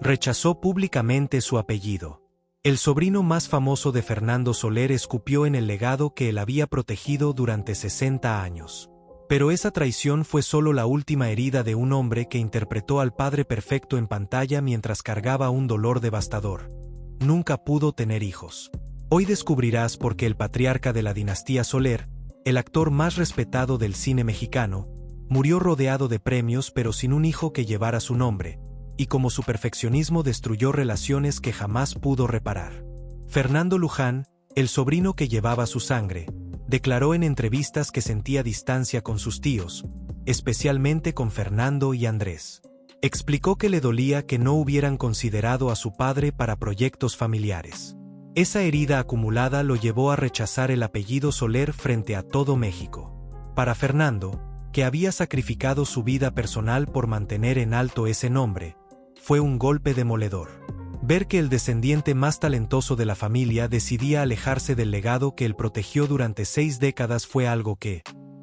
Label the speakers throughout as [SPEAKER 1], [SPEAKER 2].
[SPEAKER 1] Rechazó públicamente su apellido. El sobrino más famoso de Fernando Soler escupió en el legado que él había protegido durante 60 años. Pero esa traición fue solo la última herida de un hombre que interpretó al padre perfecto en pantalla mientras cargaba un dolor devastador. Nunca pudo tener hijos. Hoy descubrirás por qué el patriarca de la dinastía Soler, el actor más respetado del cine mexicano, murió rodeado de premios pero sin un hijo que llevara su nombre, y como su perfeccionismo destruyó relaciones que jamás pudo reparar. Fernando Luján, el sobrino que llevaba su sangre, declaró en entrevistas que sentía distancia con sus tíos, especialmente con Fernando y Andrés. Explicó que le dolía que no hubieran considerado a su padre para proyectos familiares. Esa herida acumulada lo llevó a rechazar el apellido Soler frente a todo México. Para Fernando, que había sacrificado su vida personal por mantener en alto ese nombre, fue un golpe demoledor. Ver que el descendiente más talentoso de la familia decidía alejarse del legado que él protegió durante 6 décadas fue algo que,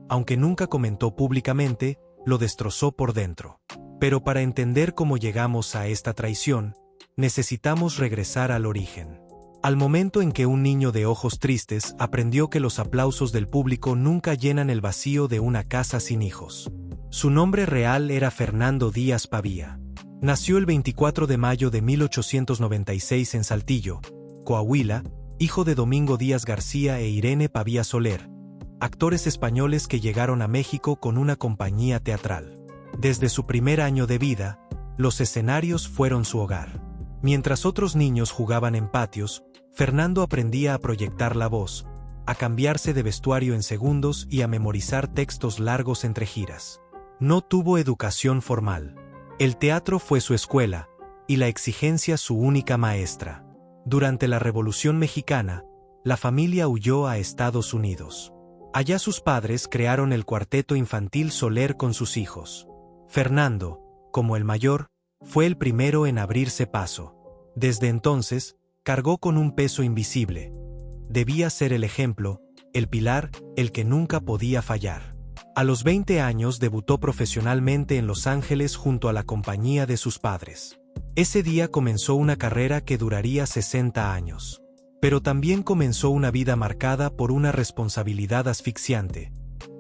[SPEAKER 1] aunque nunca comentó públicamente, lo destrozó por dentro. Pero para entender cómo llegamos a esta traición, necesitamos regresar al origen. Al momento en que un niño de ojos tristes aprendió que los aplausos del público nunca llenan el vacío de una casa sin hijos. Su nombre real era Fernando Díaz Pavía. Nació el 24 de mayo de 1896 en Saltillo, Coahuila, hijo de Domingo Díaz García e Irene Pavía Soler, actores españoles que llegaron a México con una compañía teatral. Desde su primer año de vida, los escenarios fueron su hogar. Mientras otros niños jugaban en patios, Fernando aprendía a proyectar la voz, a cambiarse de vestuario en segundos y a memorizar textos largos entre giras. No tuvo educación formal. El teatro fue su escuela, y la exigencia su única maestra. Durante la Revolución Mexicana, la familia huyó a Estados Unidos. Allá sus padres crearon el cuarteto infantil Soler con sus hijos. Fernando, como el mayor, fue el primero en abrirse paso. Desde entonces, cargó con un peso invisible. Debía ser el ejemplo, el pilar, el que nunca podía fallar. A los 20 años debutó profesionalmente en Los Ángeles junto a la compañía de sus padres. Ese día comenzó una carrera que duraría 60 años. Pero también comenzó una vida marcada por una responsabilidad asfixiante: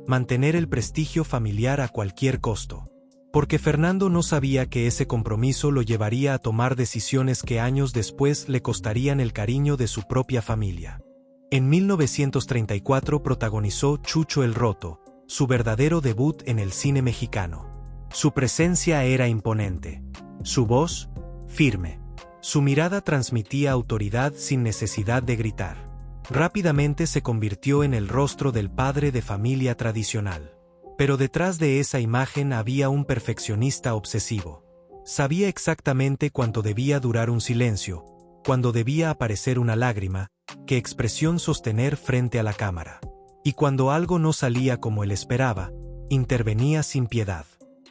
[SPEAKER 1] mantener el prestigio familiar a cualquier costo. Porque Fernando no sabía que ese compromiso lo llevaría a tomar decisiones que años después le costarían el cariño de su propia familia. En 1934 protagonizó Chucho el Roto, su verdadero debut en el cine mexicano. Su presencia era imponente. Su voz, firme. Su mirada transmitía autoridad sin necesidad de gritar. Rápidamente se convirtió en el rostro del padre de familia tradicional. Pero detrás de esa imagen había un perfeccionista obsesivo. Sabía exactamente cuánto debía durar un silencio, cuándo debía aparecer una lágrima, qué expresión sostener frente a la cámara. Y cuando algo no salía como él esperaba, intervenía sin piedad.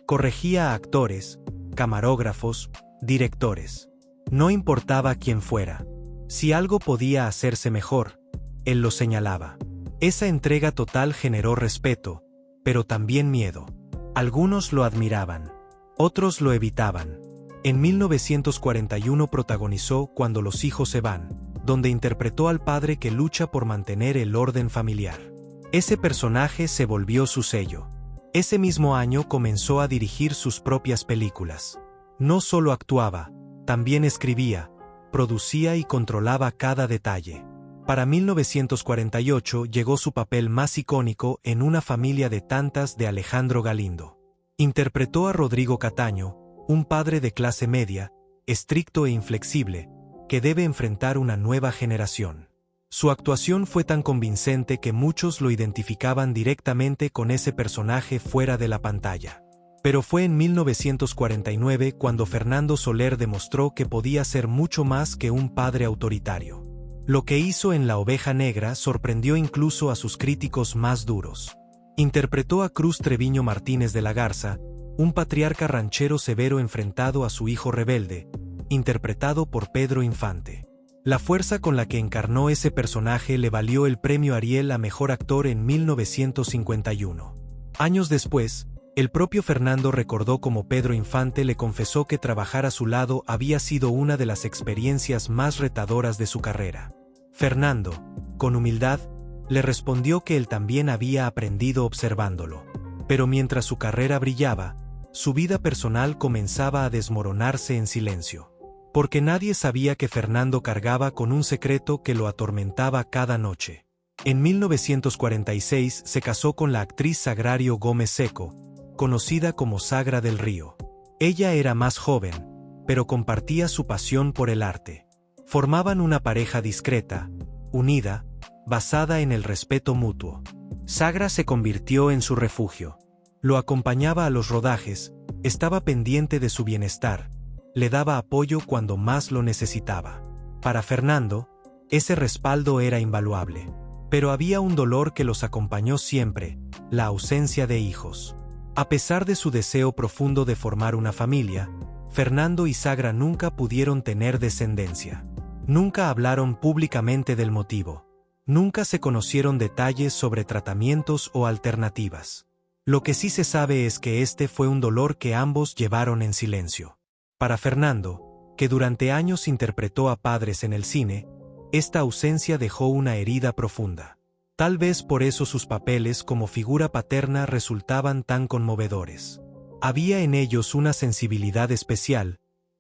[SPEAKER 1] Corregía a actores, camarógrafos, directores. No importaba quién fuera. Si algo podía hacerse mejor, él lo señalaba. Esa entrega total generó respeto, pero también miedo. Algunos lo admiraban, otros lo evitaban. En 1941 protagonizó Cuando los hijos se van, donde interpretó al padre que lucha por mantener el orden familiar. Ese personaje se volvió su sello. Ese mismo año comenzó a dirigir sus propias películas. No solo actuaba, también escribía, producía y controlaba cada detalle. Para 1948 llegó su papel más icónico en Una familia de tantas de Alejandro Galindo. Interpretó a Rodrigo Cataño, un padre de clase media, estricto e inflexible, que debe enfrentar una nueva generación. Su actuación fue tan convincente que muchos lo identificaban directamente con ese personaje fuera de la pantalla. Pero fue en 1949 cuando Fernando Soler demostró que podía ser mucho más que un padre autoritario. Lo que hizo en La Oveja Negra sorprendió incluso a sus críticos más duros. Interpretó a Cruz Treviño Martínez de la Garza, un patriarca ranchero severo enfrentado a su hijo rebelde, interpretado por Pedro Infante. La fuerza con la que encarnó ese personaje le valió el premio Ariel a Mejor Actor en 1951. Años después, El propio Fernando recordó cómo Pedro Infante le confesó que trabajar a su lado había sido una de las experiencias más retadoras de su carrera. Fernando, con humildad, le respondió que él también había aprendido observándolo. Pero mientras su carrera brillaba, su vida personal comenzaba a desmoronarse en silencio. Porque nadie sabía que Fernando cargaba con un secreto que lo atormentaba cada noche. En 1946 se casó con la actriz Sagrario Gómez Seco, conocida como Sagra del Río. Ella era más joven, pero compartía su pasión por el arte. Formaban una pareja discreta, unida, basada en el respeto mutuo. Sagra se convirtió en su refugio. Lo acompañaba a los rodajes, estaba pendiente de su bienestar, le daba apoyo cuando más lo necesitaba. Para Fernando, ese respaldo era invaluable. Pero había un dolor que los acompañó siempre, la ausencia de hijos. A pesar de su deseo profundo de formar una familia, Fernando y Sagra nunca pudieron tener descendencia. Nunca hablaron públicamente del motivo. Nunca se conocieron detalles sobre tratamientos o alternativas. Lo que sí se sabe es que este fue un dolor que ambos llevaron en silencio. Para Fernando, que durante años interpretó a padres en el cine, esta ausencia dejó una herida profunda. Tal vez por eso sus papeles como figura paterna resultaban tan conmovedores. Había en ellos una sensibilidad especial,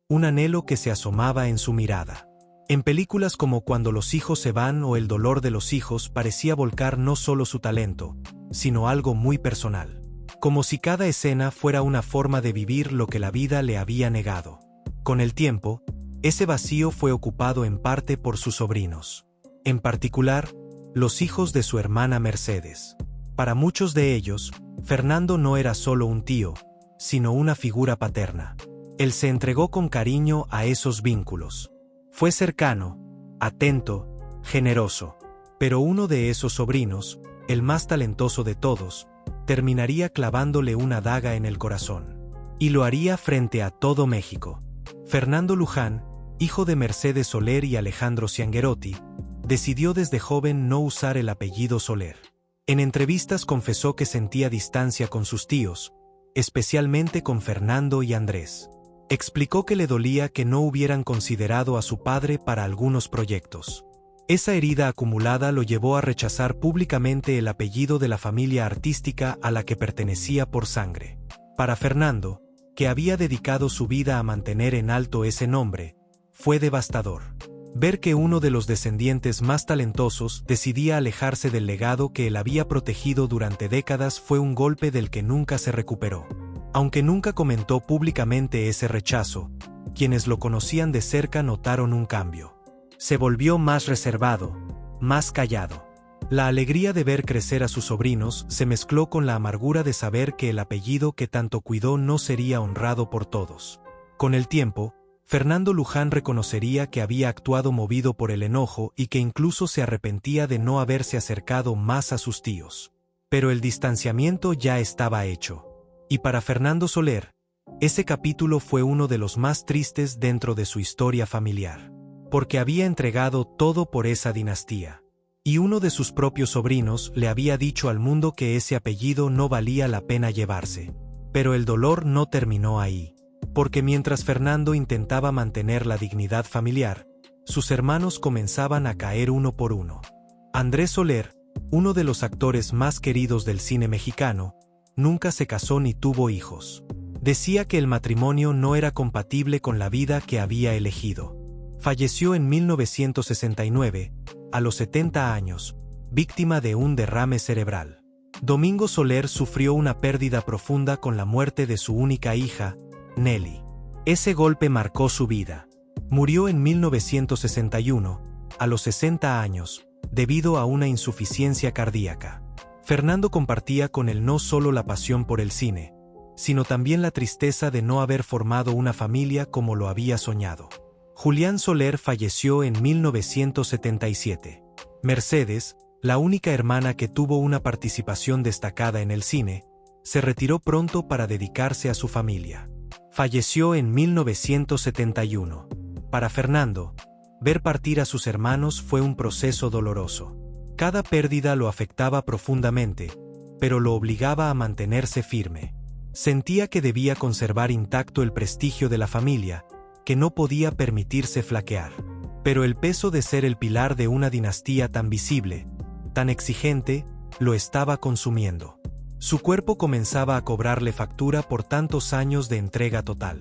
[SPEAKER 1] un anhelo que se asomaba en su mirada. En películas como Cuando los hijos se van o El dolor de los hijos parecía volcar no solo su talento, sino algo muy personal. Como si cada escena fuera una forma de vivir lo que la vida le había negado. Con el tiempo, ese vacío fue ocupado en parte por sus sobrinos. En particular, los hijos de su hermana Mercedes. Para muchos de ellos, Fernando no era solo un tío, sino una figura paterna. Él se entregó con cariño a esos vínculos. Fue cercano, atento, generoso. Pero uno de esos sobrinos, el más talentoso de todos, terminaría clavándole una daga en el corazón. Y lo haría frente a todo México. Fernando Luján, hijo de Mercedes Soler y Alejandro Ciangherotti, decidió desde joven no usar el apellido Soler. En entrevistas confesó que sentía distancia con sus tíos, especialmente con Fernando y Andrés. Explicó que le dolía que no hubieran considerado a su padre para algunos proyectos. Esa herida acumulada lo llevó a rechazar públicamente el apellido de la familia artística a la que pertenecía por sangre. Para Fernando, que había dedicado su vida a mantener en alto ese nombre, fue devastador. Ver que uno de los descendientes más talentosos decidía alejarse del legado que él había protegido durante décadas fue un golpe del que nunca se recuperó. Aunque nunca comentó públicamente ese rechazo, quienes lo conocían de cerca notaron un cambio. Se volvió más reservado, más callado. La alegría de ver crecer a sus sobrinos se mezcló con la amargura de saber que el apellido que tanto cuidó no sería honrado por todos. Con el tiempo, Fernando Luján reconocería que había actuado movido por el enojo y que incluso se arrepentía de no haberse acercado más a sus tíos. Pero el distanciamiento ya estaba hecho. Y para Fernando Soler, ese capítulo fue uno de los más tristes dentro de su historia familiar. Porque había entregado todo por esa dinastía. Y uno de sus propios sobrinos le había dicho al mundo que ese apellido no valía la pena llevarse. Pero el dolor no terminó ahí. Porque mientras Fernando intentaba mantener la dignidad familiar, sus hermanos comenzaban a caer uno por uno. Andrés Soler, uno de los actores más queridos del cine mexicano, nunca se casó ni tuvo hijos. Decía que el matrimonio no era compatible con la vida que había elegido. Falleció en 1969, a los 70 años, víctima de un derrame cerebral. Domingo Soler sufrió una pérdida profunda con la muerte de su única hija, Nelly. Ese golpe marcó su vida. Murió en 1961, a los 60 años, debido a una insuficiencia cardíaca. Fernando compartía con él no solo la pasión por el cine, sino también la tristeza de no haber formado una familia como lo había soñado. Julián Soler falleció en 1977. Mercedes, la única hermana que tuvo una participación destacada en el cine, se retiró pronto para dedicarse a su familia. Falleció en 1971. Para Fernando, ver partir a sus hermanos fue un proceso doloroso. Cada pérdida lo afectaba profundamente, pero lo obligaba a mantenerse firme. Sentía que debía conservar intacto el prestigio de la familia, que no podía permitirse flaquear. Pero el peso de ser el pilar de una dinastía tan visible, tan exigente, lo estaba consumiendo. Su cuerpo comenzaba a cobrarle factura por tantos años de entrega total.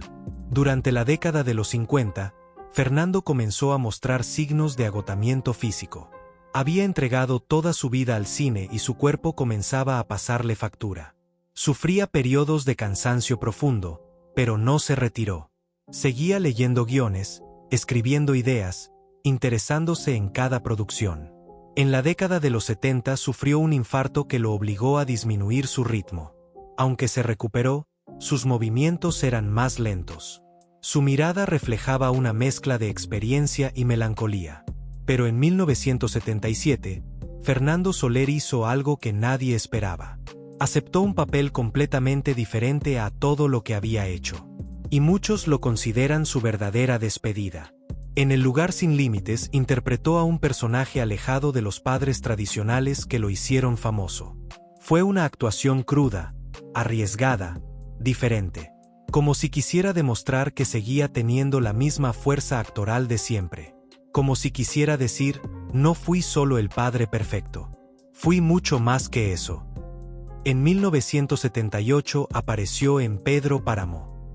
[SPEAKER 1] Durante la década de los 50, Fernando comenzó a mostrar signos de agotamiento físico. Había entregado toda su vida al cine y su cuerpo comenzaba a pasarle factura. Sufría periodos de cansancio profundo, pero no se retiró. Seguía leyendo guiones, escribiendo ideas, interesándose en cada producción. En la década de los 70 sufrió un infarto que lo obligó a disminuir su ritmo. Aunque se recuperó, sus movimientos eran más lentos. Su mirada reflejaba una mezcla de experiencia y melancolía. Pero en 1977, Fernando Soler hizo algo que nadie esperaba. Aceptó un papel completamente diferente a todo lo que había hecho. Y muchos lo consideran su verdadera despedida. En El lugar sin límites interpretó a un personaje alejado de los padres tradicionales que lo hicieron famoso. Fue una actuación cruda, arriesgada, diferente. Como si quisiera demostrar que seguía teniendo la misma fuerza actoral de siempre. Como si quisiera decir, no fui solo el padre perfecto. Fui mucho más que eso. En 1978 apareció en Pedro Páramo.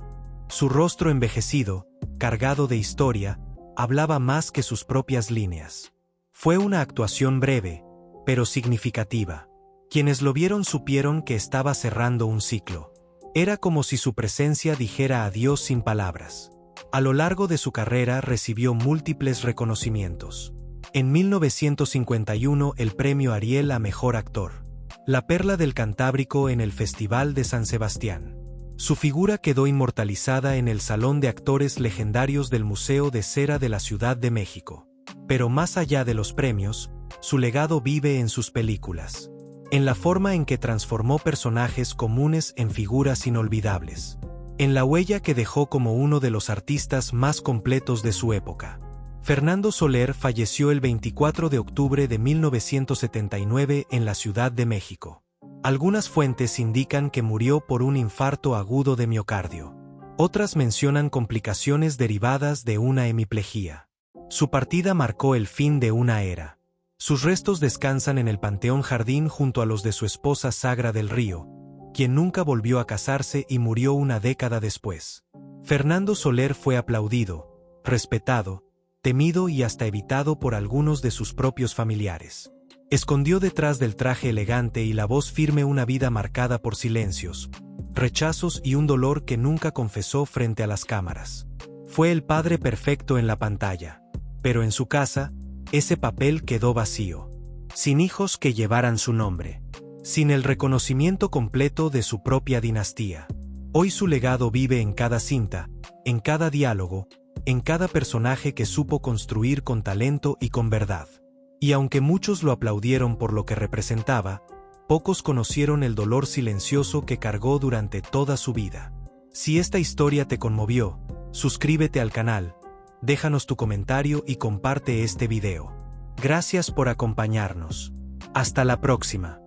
[SPEAKER 1] Su rostro envejecido, cargado de historia, hablaba más que sus propias líneas. Fue una actuación breve, pero significativa. Quienes lo vieron supieron que estaba cerrando un ciclo. Era como si su presencia dijera adiós sin palabras. A lo largo de su carrera recibió múltiples reconocimientos. En 1951 el premio Ariel a Mejor Actor. La Perla del Cantábrico en el Festival de San Sebastián. Su figura quedó inmortalizada en el Salón de Actores Legendarios del Museo de Cera de la Ciudad de México. Pero más allá de los premios, su legado vive en sus películas. En la forma en que transformó personajes comunes en figuras inolvidables. En la huella que dejó como uno de los artistas más completos de su época. Fernando Soler falleció el 24 de octubre de 1979 en la Ciudad de México. Algunas fuentes indican que murió por un infarto agudo de miocardio. Otras mencionan complicaciones derivadas de una hemiplegia. Su partida marcó el fin de una era. Sus restos descansan en el Panteón Jardín junto a los de su esposa Sagra del Río, quien nunca volvió a casarse y murió una década después. Fernando Soler fue aplaudido, respetado, temido y hasta evitado por algunos de sus propios familiares. Escondió detrás del traje elegante y la voz firme una vida marcada por silencios, rechazos y un dolor que nunca confesó frente a las cámaras. Fue el padre perfecto en la pantalla, pero en su casa, ese papel quedó vacío. Sin hijos que llevaran su nombre. Sin el reconocimiento completo de su propia dinastía. Hoy su legado vive en cada cinta, en cada diálogo, en cada personaje que supo construir con talento y con verdad. Y aunque muchos lo aplaudieron por lo que representaba, pocos conocieron el dolor silencioso que cargó durante toda su vida. Si esta historia te conmovió, suscríbete al canal, déjanos tu comentario y comparte este video. Gracias por acompañarnos. Hasta la próxima.